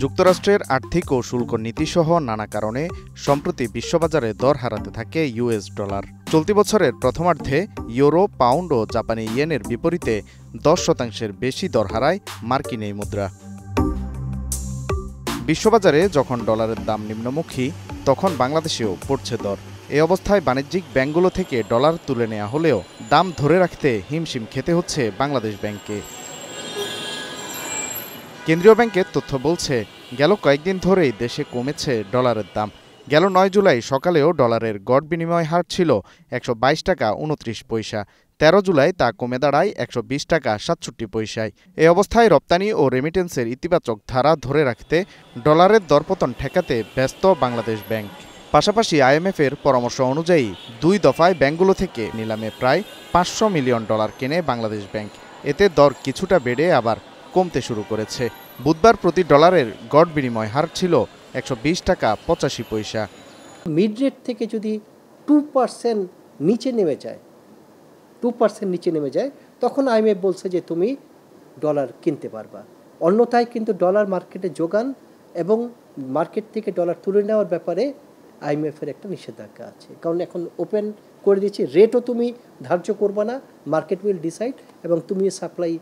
যুক্তরাষ্ট্রের আর্থিক ও শুল্ক নীতিসহ নানা কারণে সম্প্রতি বিশ্ববাজারে দর হারাতে থাকে ইউএস ডলার। চলতি বছরের প্রথমার্ধে ইউরো, পাউন্ড ও জাপানি ইয়েনের বিপরীতে 10% বেশি দর হারায় মার্কিন এই মুদ্রা। বিশ্ববাজারে যখন ডলারের দাম নিম্নমুখী, তখন বাংলাদেশেও পড়ছে দর। এই অবস্থায় বাণিজ্যিক ব্যাংকগুলো থেকে ডলার তুলে নেওয়া হলেও দাম ধরে রাখতে হিমশিম খেতে হচ্ছে বাংলাদেশ ব্যাংককে। কেন্দ্রীয় ব্যাংকের তথ্য বলছে, গেল কয়েকদিন ধরেই দেশে কমেছে ডলারের দাম। গেল 9 জুলাই সকালেও ডলারের গড় বিনিময় হার ছিল 122 টাকা 29 পয়সা। 13 জুলাই তা কমে দাঁড়ায় 120 টাকা 67 পয়সায়। এই অবস্থায় রপ্তানি ও রেমিটেন্সের ইতিবাচক ধারা ধরে রাখতে ডলারের দরপতন ঠেকাতে ব্যস্ত বাংলাদেশ ব্যাংক। পাশাপাশি আইএমএফের পরামর্শ অনুযায়ী 2 দফায় ব্যাংকগুলো থেকে নিলামে প্রায় 500 মিলিয়ন ডলার কেনে বাংলাদেশ ব্যাংক। এতে দর কিছুটা বেড়ে আবার কমতে শুরু করেছে। বুধবার প্রতি ডলারের গড় বিনিময় হার ছিল 120 টাকা 85 পয়সা। মিড রেট থেকে যদি 2% নিচে নেমে যায়, 2% নিচে নেমে যায়, তখন আইএমএফ বলছে যে তুমি ডলার কিনতে পারবা। অন্যথায় কিন্তু ডলার মার্কেটে যোগান এবং মার্কেট থেকে ডলার তুলে নেওয়ার ব্যাপারে আইএমএফের একটা নিষেধাজ্ঞা আছে। কারণ এখন ওপেন করে দিয়েছি, রেটও তুমি ধার্য করবে না, মার্কেট উইল ডিসাইড, এবং তুমি সাপ্লাই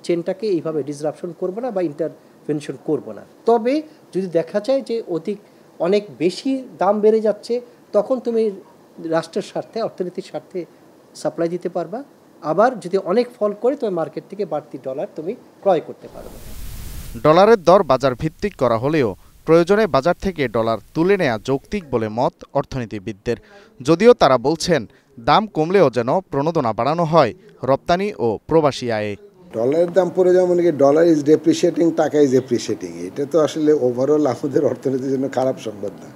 চেনটাকে এইভাবে ডিসরাপশন করবে না বা ইন্টারভেনশন করবে না। তবে যদি দেখা যায় যে অনেক বেশি দাম বেড়ে যাচ্ছে, তখন তুমি রাষ্ট্রের স্বার্থে, অর্থনীতির স্বার্থে সাপ্লাই দিতে পারবা। আবার যদি অনেক ফল করে, তবে মার্কেট থেকে বাড়তি ডলার তুমি ক্রয় করতে পারবে। ডলারের দর বাজার ভিত্তিক করা হলেও প্রয়োজনে বাজার থেকে ডলার তুলে নেওয়া যৌক্তিক বলে মত অর্থনীতিবিদদের। যদিও তারা বলছেন, দাম কমলেও যেন প্রণোদনা বাড়ানো হয় রপ্তানি ও প্রবাসী আয়ে। ডলারের দাম পড়ে যাওয়া মানে কি, ডলার ইজ ডেপ্রিসিয়েটিং, টাকা ইজ এপ্রিসিয়েটিং। এটা তো আসলে ওভারঅল আমাদের অর্থনীতির জন্য খারাপ সংবাদ না।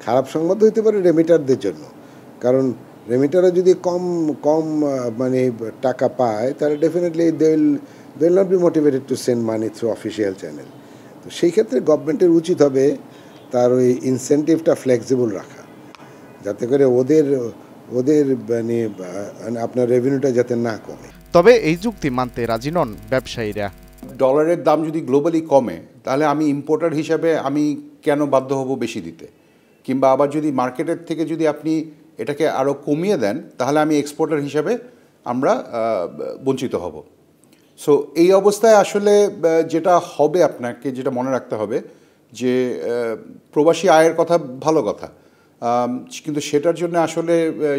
খারাপ সংবাদ হইতে পারে রেমিটারদের জন্য, কারণ রেমিটাররা যদি কম মানে টাকা পায়, তাহলে definitely they will not be motivated to send money through official channel. তো সেই ক্ষেত্রে গভর্নমেন্টের উচিত হবে তার ওই ইনসেন্টিভটা ফ্লেক্সিবল রাখা, যাতে করে ওদের মানে আপনার রেভিনিউটা যাতে না কমে। তবে এই যুক্তি মানতে রাজি নন ব্যবসায়ীরা। ডলারের দাম যদি গ্লোবালি কমে, তাহলে আমি ইম্পোর্টার হিসাবে আমি কেন বাধ্য হব বেশি দিতে? কিংবা আবার যদি মার্কেটের থেকে যদি আপনি এটাকে আরও কমিয়ে দেন, তাহলে আমি এক্সপোর্টার হিসাবে আমরা বঞ্চিত হব। সো এই অবস্থায় আসলে যেটা হবে, আপনাকে যেটা মনে রাখতে হবে যে প্রবাসী আয়ের কথা ভালো কথা, কিন্তু সেটার জন্য আসলে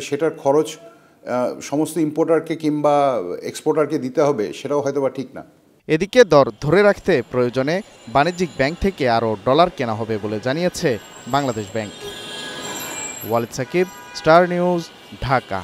সেটার খরচ সমস্ত ইম্পোর্টারকে কিংবা এক্সপোর্টারকে দিতে হবে, সেটাও হয়তো বা ঠিক না। এদিকে দর ধরে রাখতে প্রয়োজনে বাণিজ্যিক ব্যাংক থেকে আরও ডলার কেনা হবে বলে জানিয়েছে Bangladesh bank. Walid Sakib, Star News, Dhaka.